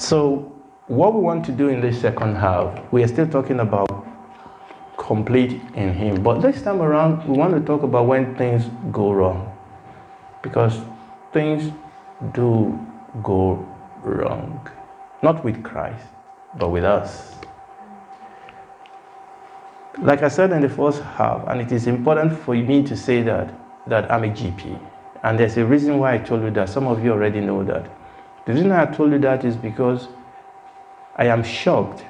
So what we want to do in this second half, we are still talking about complete in Him. But this time around, we want to talk about when things go wrong. Because things do go wrong. Not with Christ, but with us. Like I said in the first half, and it is important for me to say that I'm a GP. And there's a reason why I told you that. Some of you already know that. The reason I told you that is because I am shocked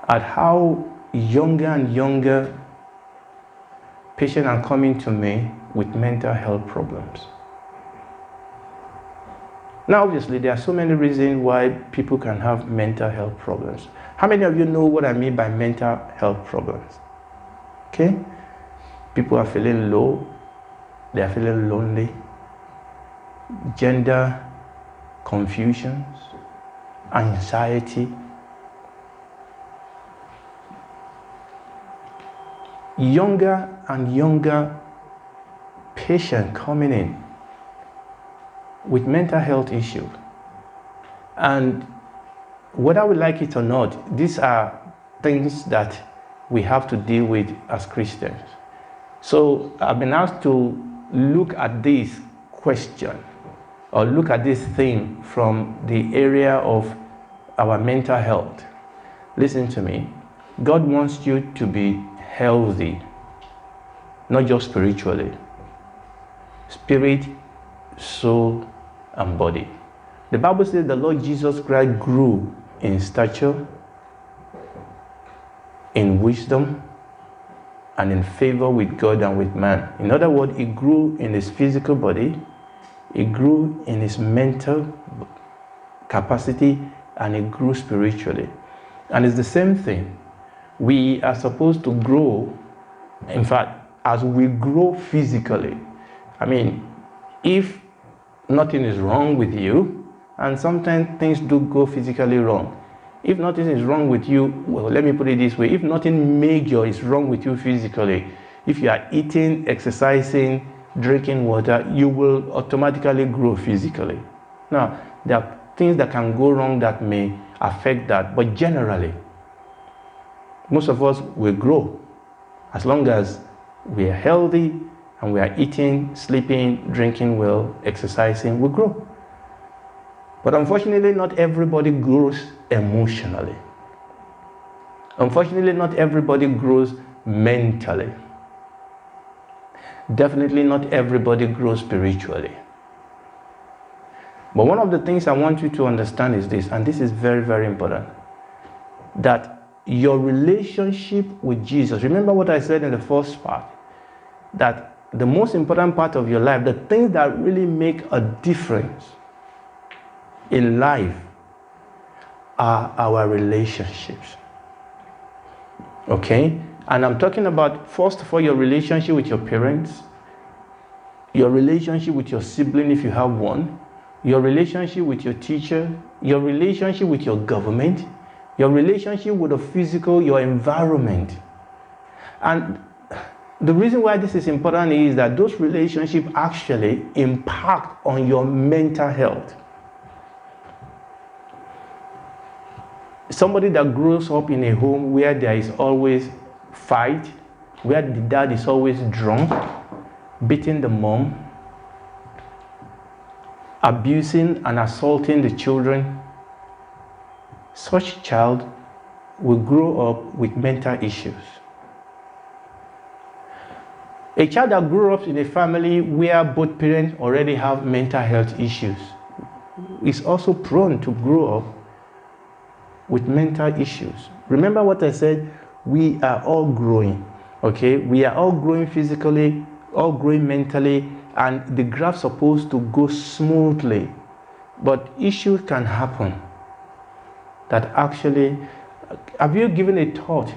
at how younger and younger patients are coming to me with mental health problems. Now, obviously, there are so many reasons why people can have mental health problems. How many of you know what I mean by mental health problems? Okay? People are feeling low, they are feeling lonely, gender confusions, anxiety. Younger and younger patients coming in with mental health issues. And whether we like it or not, these are things that we have to deal with as Christians. So I've been asked to look at this question or look at this thing from the area of our mental health. Listen to me. God wants you to be healthy, not just spiritually. Spirit, soul, and body. The Bible says the Lord Jesus Christ grew in stature, in wisdom, and in favor with God and with man. In other words, He grew in His physical body, He grew in His mental capacity, and He grew spiritually. And it's the same thing. We are supposed to grow, in fact, as we grow physically. I mean, if nothing is wrong with you, and sometimes things do go physically wrong. If nothing is wrong with you, well, let me put it this way. If nothing major is wrong with you physically, if you are eating, exercising, drinking water, you will automatically grow physically. Now, there are things that can go wrong that may affect that, but generally, most of us will grow as long as we are healthy and we are eating, sleeping, drinking well, exercising, we grow. But unfortunately, not everybody grows emotionally. Unfortunately, not everybody grows mentally. Definitely not everybody grows spiritually. But one of the things I want you to understand is this, and this is very, very important, that your relationship with Jesus, remember what I said in the first part, that the most important part of your life, the things that really make a difference in life are our relationships. Okay? And I'm talking about, first of all, your relationship with your parents, your relationship with your sibling if you have one, your relationship with your teacher, your relationship with your government, your relationship with the physical, your environment. And the reason why this is important is that those relationships actually impact on your mental health. Somebody that grows up in a home where there is always fight, where the dad is always drunk, beating the mom, abusing and assaulting the children, such child will grow up with mental issues. A child that grew up in a family where both parents already have mental health issues is also prone to grow up with mental issues. Remember what I said? We are all growing, okay? We are all growing physically, all growing mentally, and the graph's supposed to go smoothly. But issues can happen that actually, have you given a thought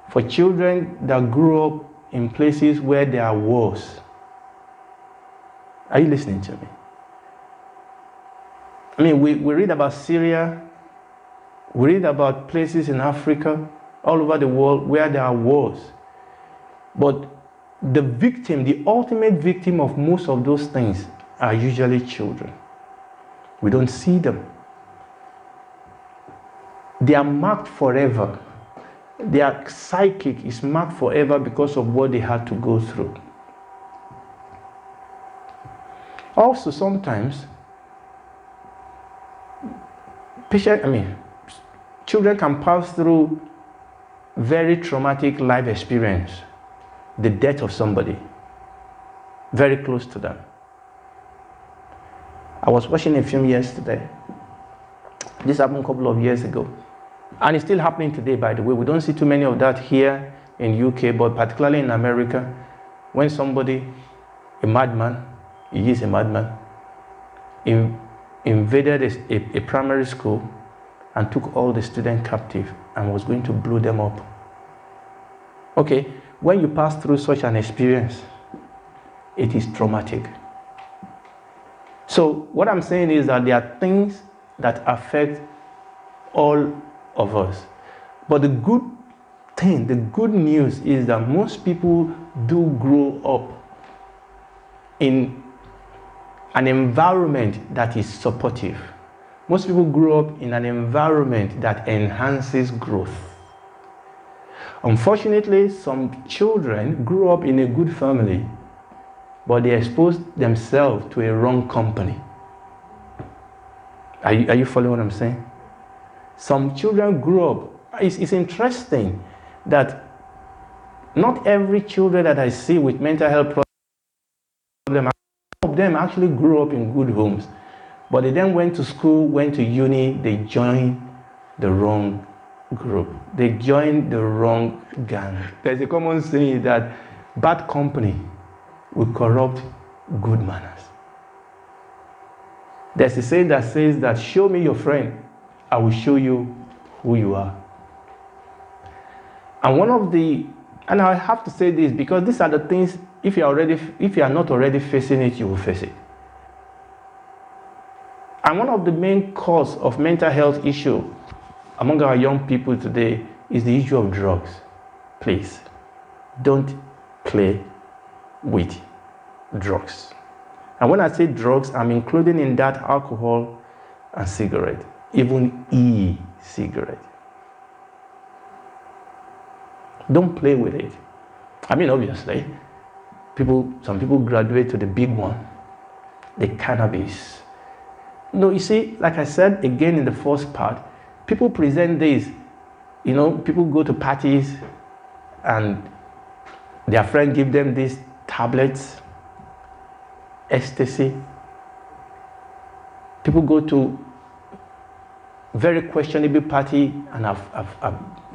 for children that grew up in places where there are wars? Are you listening to me? I mean, we read about Syria, we read about places in Africa, all over the world where there are wars. But the victim, the ultimate victim of most of those things are usually children. We don't see them. They are marked forever. Their psychic is marked forever because of what they had to go through. Also, sometimes, children can pass through very traumatic life experience, the death of somebody very close to them. I was watching a film yesterday. This happened a couple of years ago. And it's still happening today, by the way. We don't see too many of that here in UK, but particularly in America, when somebody, a madman, he is a madman, invaded a primary school and took all the students captive and was going to blow them up. Okay, when you pass through such an experience, it is traumatic. So what I'm saying is that there are things that affect all of us. But the good thing, the good news is that most people do grow up in an environment that is supportive. Most people grow up in an environment that enhances growth. Unfortunately, some children grew up in a good family, but they exposed themselves to a wrong company. Are you following what I'm saying? Some children grew up. It's interesting that not every children that I see with mental health problems, some of them actually grew up in good homes. But they then went to school, went to uni, they joined the wrong group. They joined the wrong gang. There's a common saying that bad company will corrupt good manners. There's a saying that says that show me your friend, I will show you who you are. And I have to say this because these are the things, if you are not already facing it, you will face it. And one of the main cause of mental health issue among our young people today is the issue of drugs. Please, don't play with drugs. And when I say drugs, I'm including in that alcohol and cigarette, even e-cigarette. Don't play with it. Obviously, some people graduate to the big one, the cannabis. No, you see, like I said again in the first part, people present this. People go to parties and their friend give them these tablets, ecstasy. People go to very questionable party, and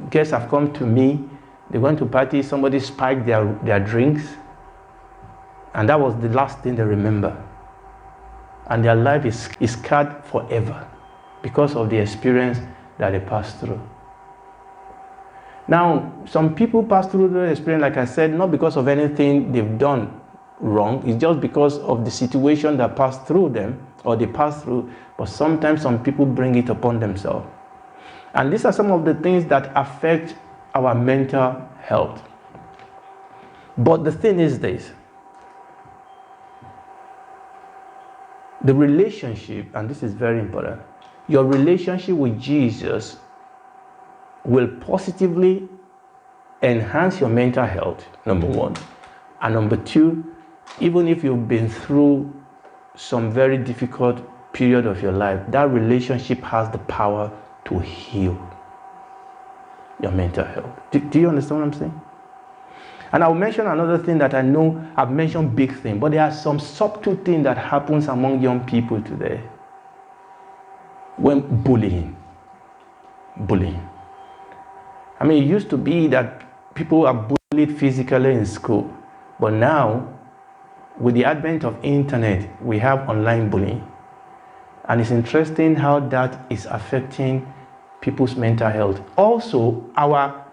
guests have come to me. They went to party, somebody spiked their drinks, and that was the last thing they remember. And their life is scarred forever because of the experience that they passed through. Now, some people pass through the experience, like I said, not because of anything they've done wrong. It's just because of the situation that passed through them, or they passed through. But sometimes some people bring it upon themselves. And these are some of the things that affect our mental health. But the thing is this. The relationship, and this is very important, your relationship with Jesus will positively enhance your mental health, number one. And number two, even if you've been through some very difficult period of your life, that relationship has the power to heal your mental health. Do you understand what I'm saying? And I'll mention another thing that I know I've mentioned big thing, but there are some subtle things that happens among young people today. When bullying. It used to be that people are bullied physically in school, but now, with the advent of internet, we have online bullying. And it's interesting how that is affecting people's mental health. Also, our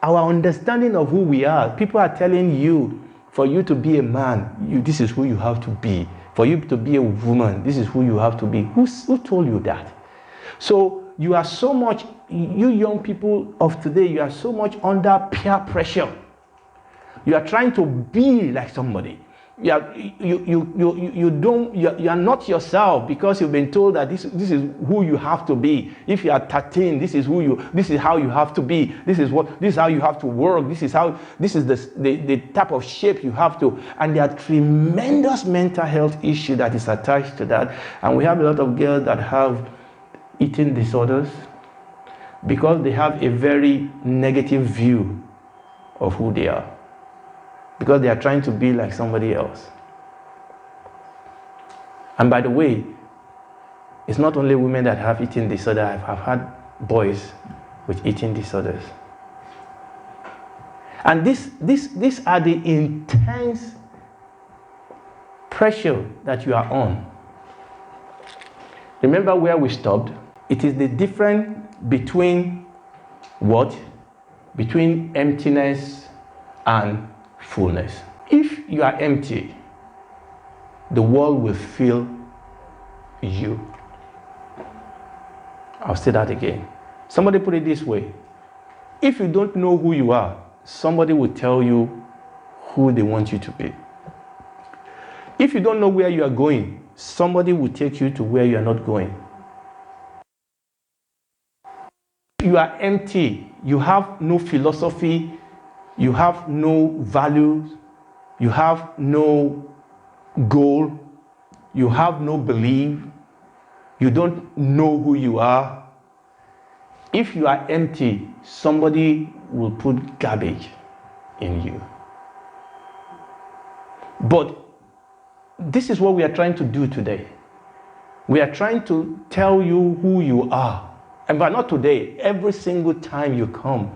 understanding of who we are. People are telling you, for you to be a man, this is who you have to be. For you to be a woman, this is who you have to be. Who told you that? So you are so much, you young people of today, you are so much under peer pressure. You are trying to be like somebody. You are not yourself because you've been told that this is who you have to be. If you are 13, this is how you have to be. This is how you have to work. This is the type of shape you have to. And there are tremendous mental health issues that is attached to that. And we have a lot of girls that have eating disorders because they have a very negative view of who they are, because they are trying to be like somebody else. And by the way, it's not only women that have eating disorder. I've had boys with eating disorders. And these are the intense pressure that you are on. Remember where we stopped? It is the difference between what? Between emptiness and fullness. If you are empty, the world will fill you. I'll say that again. Somebody put it this way. If you don't know who you are, somebody will tell you who they want you to be. If you don't know where you are going, somebody will take you to where you are not going. You are empty. You have no philosophy. You have no values. You have no goal. You have no belief. You don't know who you are. If you are empty, somebody will put garbage in you. But this is what we are trying to do today. We are trying to tell you who you are. And but not today, every single time you come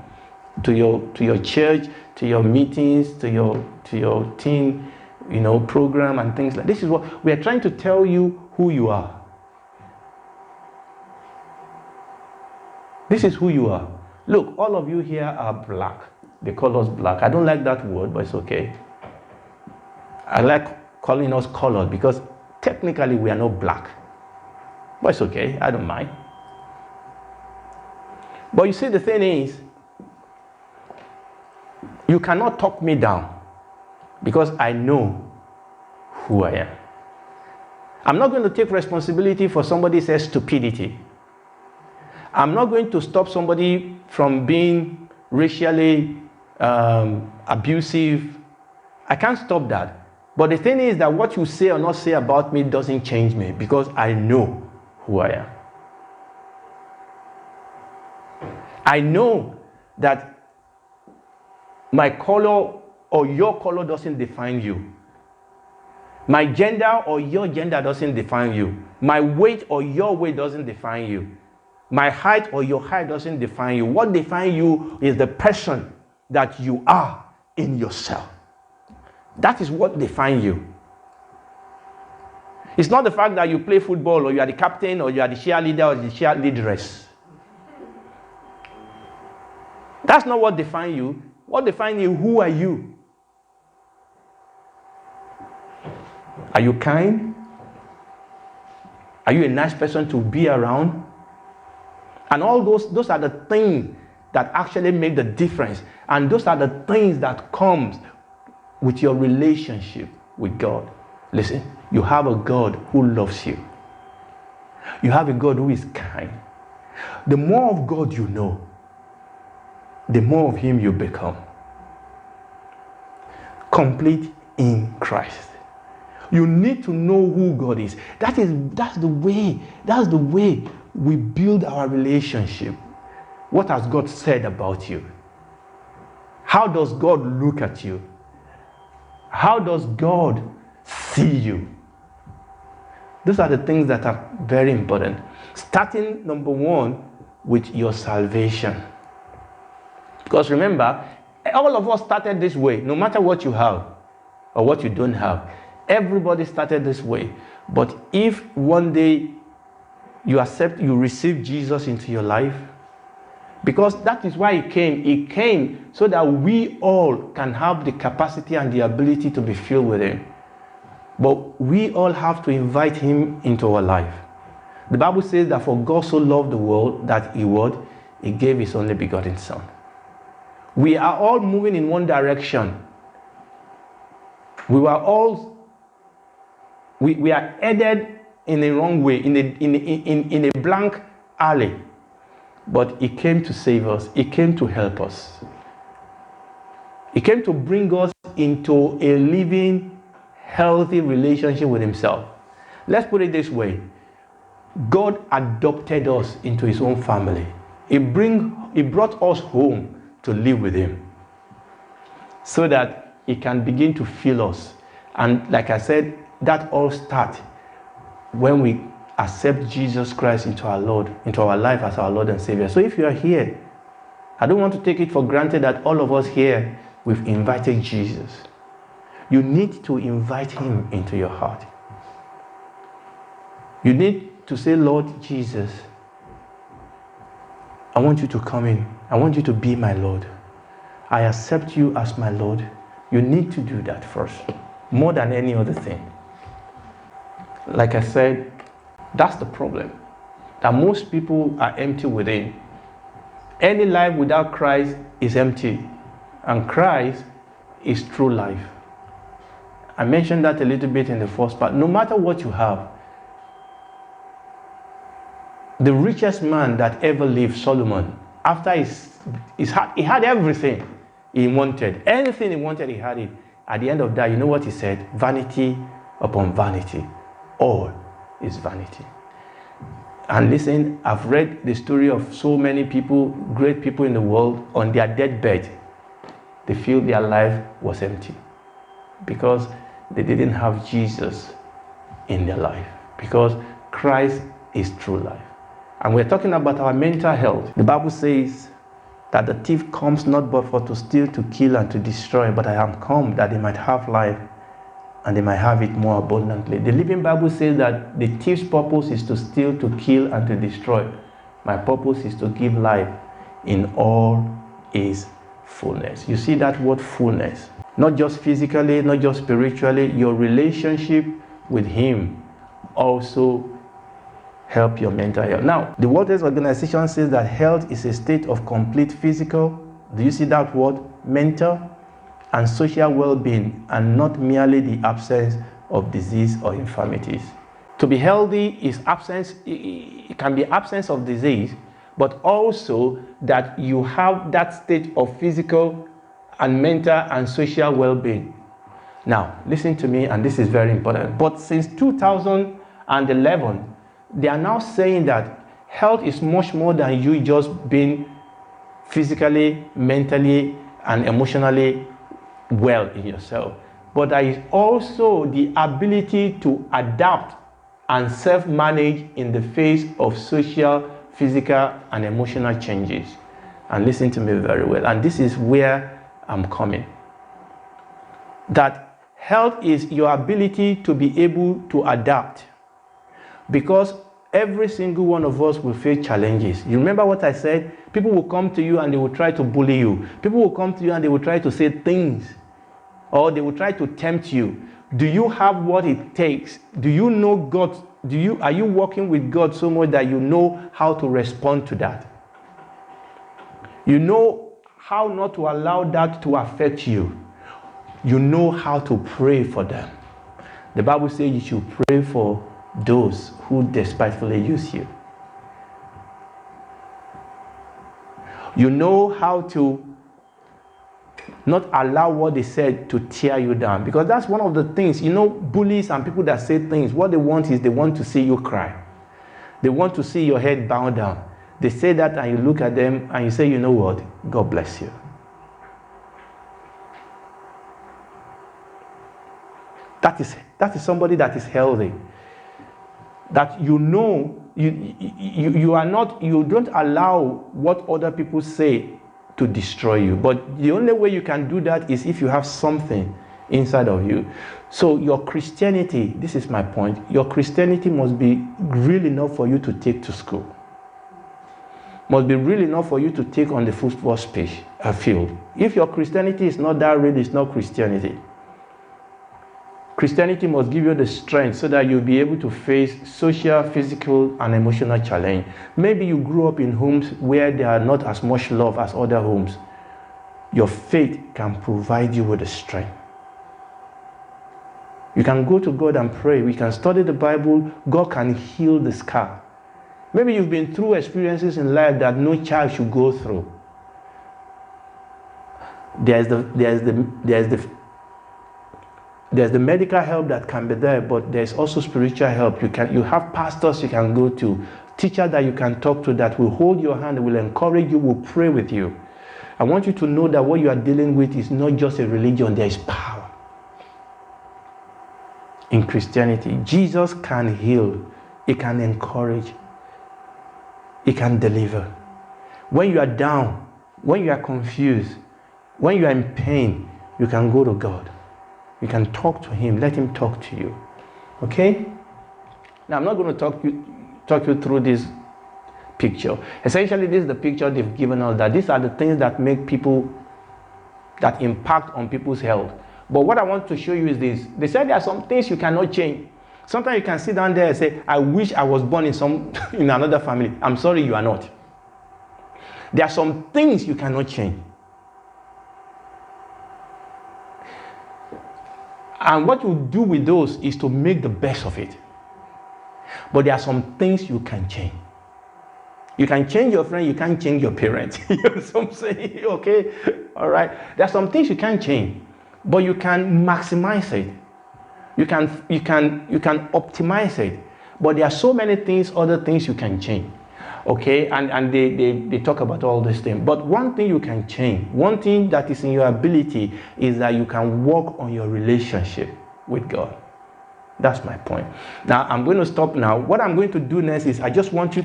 to your church, to your meetings, to your teen, program and things like this. This is what we are trying to tell you who you are. This is who you are. Look, all of you here are black. They call us black. I don't like that word, but it's okay. I like calling us colored because technically we are not black. But it's okay, I don't mind. But you see, the thing is, you cannot talk me down because I know who I am. I'm not going to take responsibility for somebody else's stupidity. I'm not going to stop somebody from being racially abusive. I can't stop that. But the thing is that what you say or not say about me doesn't change me because I know who I am. I know that my color or your color doesn't define you. My gender or your gender doesn't define you. My weight or your weight doesn't define you. My height or your height doesn't define you. What defines you is the person that you are in yourself. That is what defines you. It's not the fact that you play football or you are the captain or you are the cheerleader or the cheerleaderess. That's not what defines you. What defines you, who are you? Are you kind? Are you a nice person to be around? And all those are the things that actually make the difference. And those are the things that comes with your relationship with God. Listen, you have a God who loves you. You have a God who is kind. The more of God you know, the more of Him you become. Complete in Christ. You need to know who God is. That's the way we build our relationship. What has God said about you? How does God look at you? How does God see you? Those are the things that are very important. Starting, number one, with your salvation. Because remember, all of us started this way, no matter what you have or what you don't have. Everybody started this way. But if one day you receive Jesus into your life, because that is why He came so that we all can have the capacity and the ability to be filled with Him. But we all have to invite Him into our life. The Bible says that for God so loved the world that He gave His only begotten Son. We are all moving in one direction. We are headed in a wrong way, in a blank alley. But he came to save us. He came to help us. He came to bring us into a living, healthy relationship with himself. Let's put it this way. God adopted us into his own family. He brought us home to live with him, so that he can begin to fill us. And like I said, that all starts when we accept Jesus Christ into our life as our Lord and Savior. So if you are here, I don't want to take it for granted that all of us here, we've invited Jesus. You need to invite him into your heart. You need to say, Lord Jesus, I want you to come in. I want you to be my Lord. I accept you as my Lord. You need to do that first, more than any other thing. Like I said, that's the problem, that most people are empty within. Any life without Christ is empty, and Christ is true life. I mentioned that a little bit in the first part. No matter what you have, the richest man that ever lived, Solomon, after he had everything he wanted. Anything he wanted, he had it. At the end of that, you know what he said? Vanity upon vanity. All is vanity. And listen, I've read the story of so many people, great people in the world, on their deathbed. They feel their life was empty because they didn't have Jesus in their life, because Christ is true life. And we're talking about our mental health. The Bible says that the thief comes not but for to steal, to kill, and to destroy, but I am come that they might have life, and they might have it more abundantly. The Living Bible says that the thief's purpose is to steal, to kill, and to destroy. My purpose is to give life in all its fullness. You see that word fullness? Not just physically, not just spiritually, your relationship with him also help your mental health. Now, the World Health Organization says that health is a state of complete physical, do you see that word? Mental and social well-being, and not merely the absence of disease or infirmities. To be healthy is absence, it can be absence of disease, but also that you have that state of physical and mental and social well-being. Now, listen to me, and this is very important. But since 2011, they are now saying that health is much more than you just being physically, mentally, and emotionally well in yourself. But there is also the ability to adapt and self-manage in the face of social, physical, and emotional changes. And listen to me very well. And this is where I'm coming. That health is your ability to be able to adapt. Because every single one of us will face challenges. You remember what I said? People will come to you and they will try to bully you. People will come to you and they will try to say things, or they will try to tempt you. Do you have what it takes? Do you know God? Are you working with God so much that you know how to respond to that? You know how not to allow that to affect you. You know how to pray for them. The Bible says you should pray for those who despitefully use you. You know how to not allow what they said to tear you down, because that's one of the things, you know, bullies and people that say things, what they want is they want to see you cry. They want to see your head bow down. They say that and you look at them and you say, you know what, God bless you. That is somebody that is healthy. That you know, you don't allow what other people say to destroy you. But the only way you can do that is if you have something inside of you. So your Christianity, this is my point, your Christianity must be real enough for you to take to school. Must be real enough for you to take on the football field. If your Christianity is not that real, it's not Christianity. Christianity must give you the strength so that you'll be able to face social, physical, and emotional challenge. Maybe you grew up in homes where there are not as much love as other homes. Your faith can provide you with the strength. You can go to God and pray. We can study the Bible. God can heal the scar. Maybe you've been through experiences in life that no child should go through. There's the medical help that can be there, but there's also spiritual help. You have pastors you can go to, teachers that you can talk to that will hold your hand, will encourage you, will pray with you. I want you to know that what you are dealing with is not just a religion, there is power in Christianity. Jesus can heal, He can encourage, He can deliver. When you are down, when you are confused, when you are in pain, you can go to God. You can talk to Him. Let Him talk to you. Okay? Now, I'm not going to talk you through this picture. Essentially, this is the picture they've given us, that these are the things that make people, that impact on people's health. But what I want to show you is this. They said there are some things you cannot change. Sometimes you can sit down there and say, I wish I was born in another family. I'm sorry, you are not. There are some things you cannot change. And what you do with those is to make the best of it. But there are some things you can change. You can change your friend, you can't change your parents. You know what I'm saying? Okay? All right? There are some things you can't change, but you can maximize it. You can optimize it. But there are so many things, other things you can change. Okay? And they talk about all these things. But one thing you can change, one thing that is in your ability is that you can work on your relationship with God. That's my point. Now, I'm going to stop now. What I'm going to do next is I just want to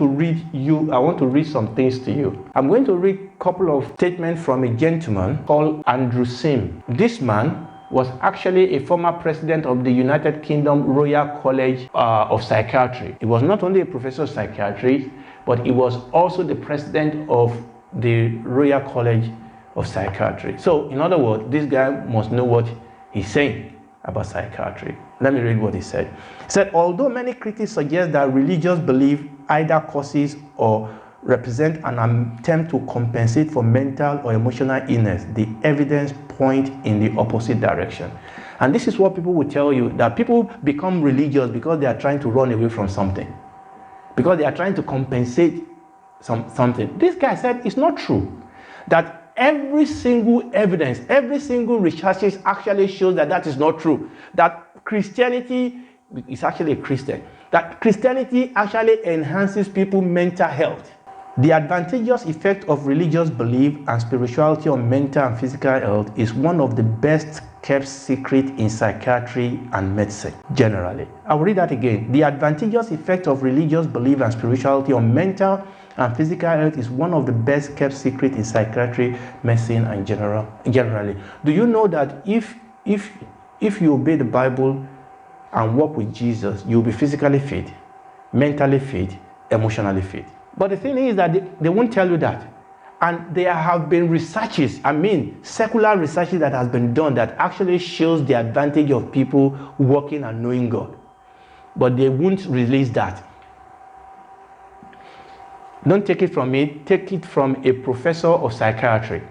read some things to you. I'm going to read a couple of statements from a gentleman called Andrew Sim. This man was actually a former president of the United Kingdom Royal College of Psychiatry. He was not only a professor of psychiatry, but he was also the president of the Royal College of Psychiatry. So, in other words, this guy must know what he's saying about psychiatry. Let me read what he said. He said, although many critics suggest that religious belief either causes or represent an attempt to compensate for mental or emotional illness, the evidence points in the opposite direction. And this is what people will tell you, that people become religious because they are trying to run away from something, because they are trying to compensate something. This guy said it's not true, that every single evidence, every single research actually shows that that is not true. That Christianity is actually a Christian. That Christianity actually enhances people's mental health. The advantageous effect of religious belief and spirituality on mental and physical health is one of the best kept secret in psychiatry and medicine generally. I will read that again. The advantageous effect of religious belief and spirituality on mental and physical health is one of the best kept secret in psychiatry, medicine, and generally. Do you know that if you obey the Bible and walk with Jesus, you'll be physically fit, mentally fit, emotionally fit? But the thing is that they won't tell you that. And there have been researches, secular researches that has been done that actually shows the advantage of people walking and knowing God. But they won't release that. Don't take it from me, take it from a professor of psychiatry.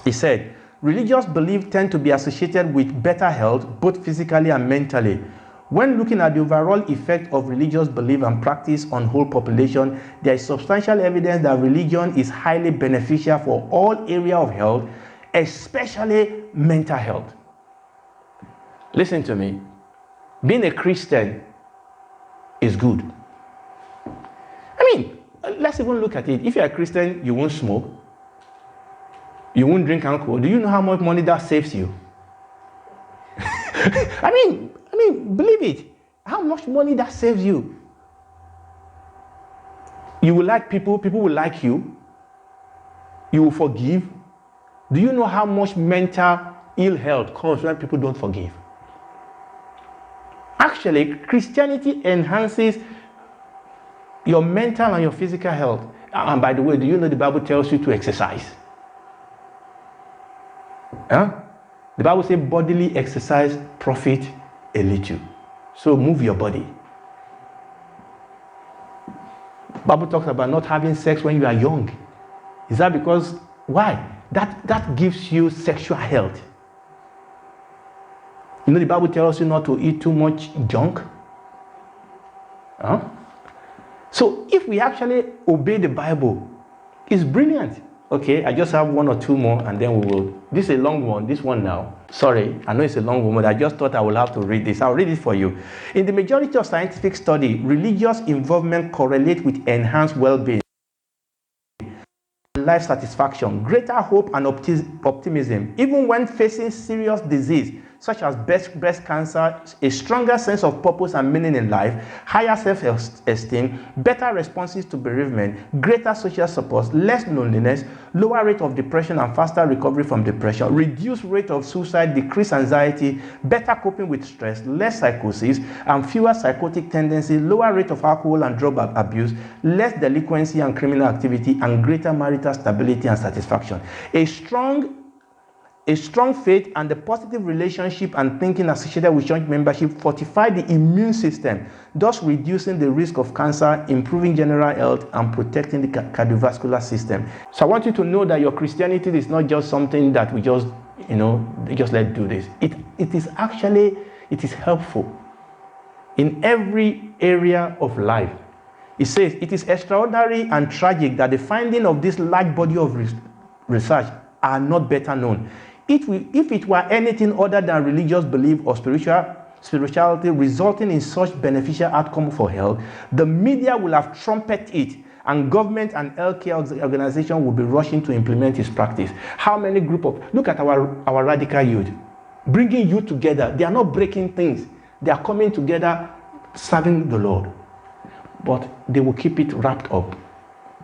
He said, religious beliefs tend to be associated with better health, both physically and mentally. When looking at the overall effect of religious belief and practice on whole population, there is substantial evidence that religion is highly beneficial for all areas of health, especially mental health. Listen to me. Being a Christian is good. Let's even look at it. If you're a Christian, you won't smoke. You won't drink alcohol. Do you know how much money that saves you? Believe it. How much money that saves you? You will like people. People will like you. You will forgive. Do you know how much mental ill health comes when people don't forgive? Actually, Christianity enhances your mental and your physical health. And by the way, do you know the Bible tells you to exercise? The Bible says bodily exercise profit a little. So move your body. The Bible talks about not having sex when you are young. Is that because, why? That gives you sexual health. You know, the Bible tells you not to eat too much junk. Huh? So if we actually obey the Bible, it's brilliant. Okay, I just have one or two more and then we will. This is a long one, this one now. Sorry, I know it's a long one, but I just thought I will have to read this. I'll read it for you. In the majority of scientific study, religious involvement correlates with enhanced well-being, life satisfaction, greater hope and optimism, even when facing serious disease such as breast cancer, a stronger sense of purpose and meaning in life, higher self-esteem, better responses to bereavement, greater social support, less loneliness, lower rate of depression and faster recovery from depression, reduced rate of suicide, decreased anxiety, better coping with stress, less psychosis and fewer psychotic tendencies, lower rate of alcohol and drug abuse, less delinquency and criminal activity, and greater marital stability and satisfaction. A strong faith and the positive relationship and thinking associated with church membership fortify the immune system, thus reducing the risk of cancer, improving general health, and protecting the cardiovascular system. So I want you to know that your Christianity is not just something that we just, just let do this. It is helpful in every area of life. It says, it is extraordinary and tragic that the finding of this large body of research are not better known. If it were anything other than religious belief or spirituality resulting in such beneficial outcome for health, the media will have trumpeted it, and government and healthcare organizations will be rushing to implement its practice. How many look at our radical youth, bringing youth together. They are not breaking things. They are coming together, serving the Lord. But they will keep it wrapped up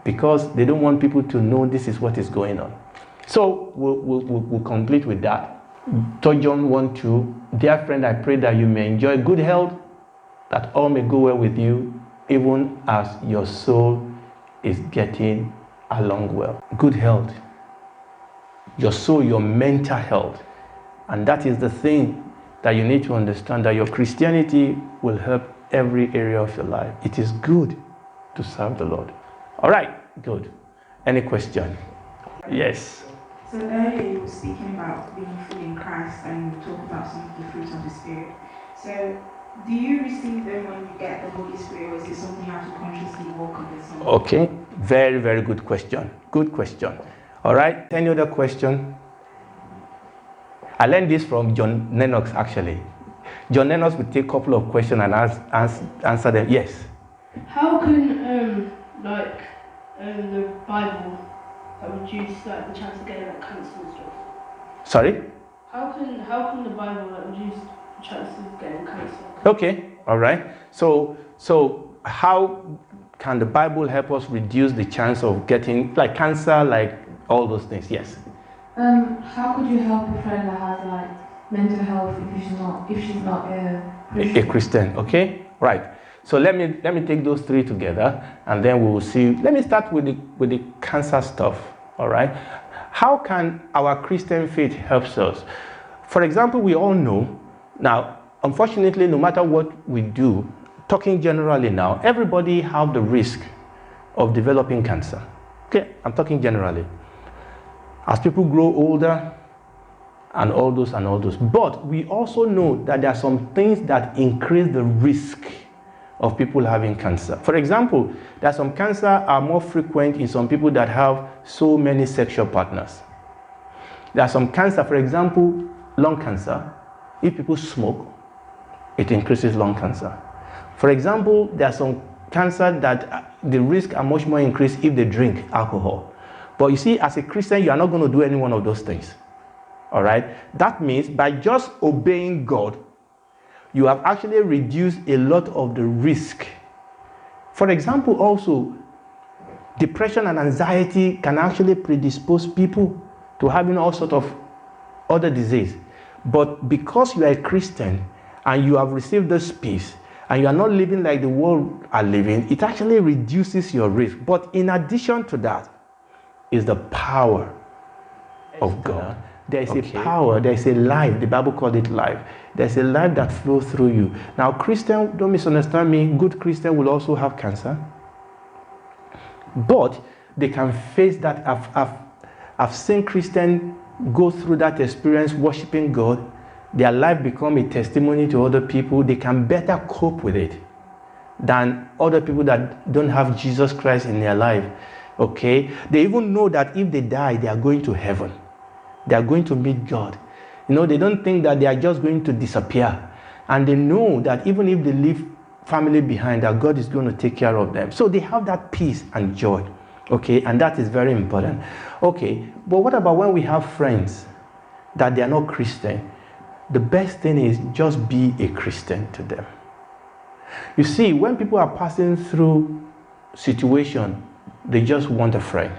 because they don't want people to know this is what is going on. So we'll complete with that. 3 John 1:2. Dear friend, I pray that you may enjoy good health, that all may go well with you, even as your soul is getting along well. Good health. Your soul, your mental health. And that is the thing that you need to understand, that your Christianity will help every area of your life. It is good to serve the Lord. All right, good. Any question? Yes. So earlier you were speaking about being fully in Christ and you talked about some of the fruits of the Spirit. So do you receive them when you get the Holy Spirit, or is it something you have to consciously walk on this? Okay, very, very good question. Good question. All right, any other question? I learned this from John Lennox actually. John Lennox would take a couple of questions and answer them. Yes? How can the Bible reduce the chance of getting cancer and stuff? Sorry? How can the Bible reduce the chance of getting cancer? Okay, all right. So how can the Bible help us reduce the chance of getting cancer, all those things? Yes. How could you help a friend that has mental health if she's not a Christian? Okay, right. So let me take those three together, and then we will see. Let me start with the cancer stuff. All right. How can our Christian faith help us? For example, we all know now. Unfortunately, no matter what we do, talking generally now, everybody have the risk of developing cancer. Okay, I'm talking generally. As people grow older, and all those. But we also know that there are some things that increase the risk of people having cancer. For example, there are some cancer are more frequent in some people that have so many sexual partners. There are some cancer, for example, lung cancer. If people smoke, it increases lung cancer. For example, there are some cancer that the risk are much more increased if they drink alcohol. But you see, as a Christian, you are not going to do any one of those things. All right? That means by just obeying God, you have actually reduced a lot of the risk. For example, also, depression and anxiety can actually predispose people to having all sorts of other disease. But because you are a Christian and you have received this peace and you are not living like the world are living, it actually reduces your risk. But in addition to that is the power of God. There is a power, there is a life. The Bible called it life. There's a life that flows through you. Now, Christian, don't misunderstand me, good Christian will also have cancer. But they can face that. I've seen Christians go through that experience worshiping God, their life become a testimony to other people, they can better cope with it than other people that don't have Jesus Christ in their life. Okay? They even know that if they die, they are going to heaven. They are going to meet God. They don't think that they are just going to disappear. And they know that even if they leave family behind, that God is going to take care of them. So they have that peace and joy. Okay? And that is very important. Okay, but what about when we have friends that they are not Christian? The best thing is just be a Christian to them. You see, when people are passing through situation, they just want a friend.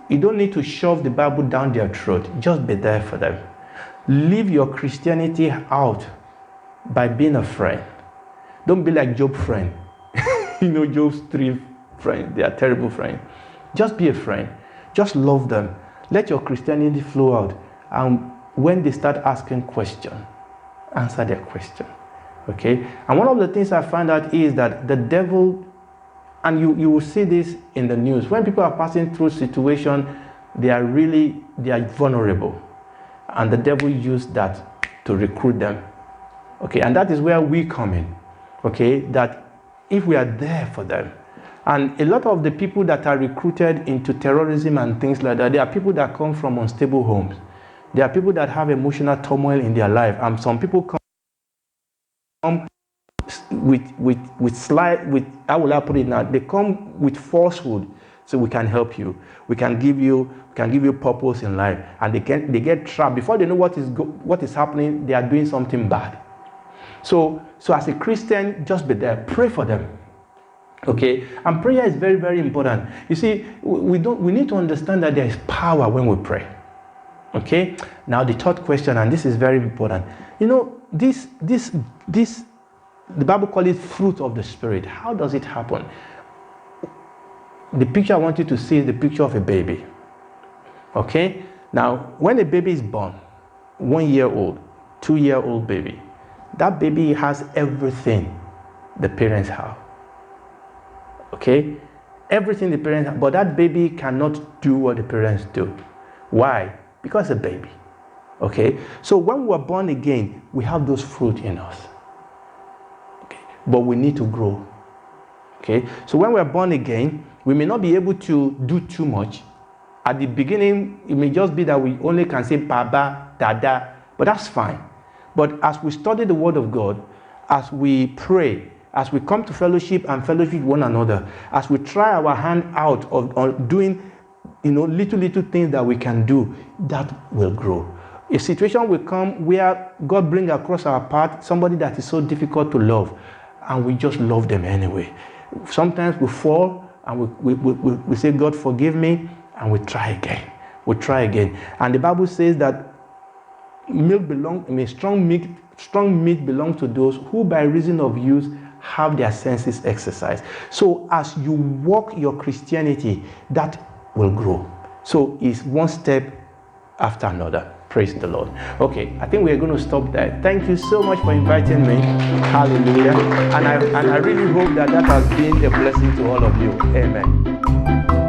You don't need to shove the Bible down their throat. Just be there for them. Leave your Christianity out by being a friend. Don't be like Job's friend. Job's 3 friends, they are terrible friends. Just be a friend. Just love them. Let your Christianity flow out. And when they start asking questions, answer their question. Okay? And one of the things I find out is that the devil, and you will see this in the news, when people are passing through situation, they are vulnerable. And the devil used that to recruit them. Okay? And that is where we come in. Okay? That if we are there for them, and a lot of the people that are recruited into terrorism and things like that, they are people that come from unstable homes. There are people that have emotional turmoil in their life, and some people come with how will I put it now? They come with falsehood, so we can help you. We can give you purpose in life, and they get trapped before they know what is happening. They are doing something bad. So as a Christian, just be there, pray for them. Okay, and prayer is very, very important. You see, we need to understand that there is power when we pray. Okay, now the third question, and this is very important. This the Bible calls it fruit of the Spirit. How does it happen? The picture I want you to see is the picture of a baby. Okay, now when a baby is born, 1-year-old, 2-year-old baby, that baby has everything the parents have. Okay, everything the parents have, but that baby cannot do what the parents do. Why? Because a baby. Okay, so when we are born again, we have those fruit in us. Okay, but we need to grow. Okay, so when we are born again, we may not be able to do too much. At the beginning, it may just be that we only can say Baba, Dada, but that's fine. But as we study the Word of God, as we pray, as we come to fellowship and fellowship with one another, as we try our hand out on doing, little things that we can do, that will grow. A situation will come where God brings across our path somebody that is so difficult to love, and we just love them anyway. Sometimes we fall and we say, God, forgive me, and we try again. We try again. And the Bible says that strong meat belongs to those who by reason of use have their senses exercised. So as you walk your Christianity, that will grow. So it's one step after another. Praise the Lord. Okay, I think we're going to stop there. Thank you so much for inviting me. Hallelujah. And I really hope that has been a blessing to all of you. Amen.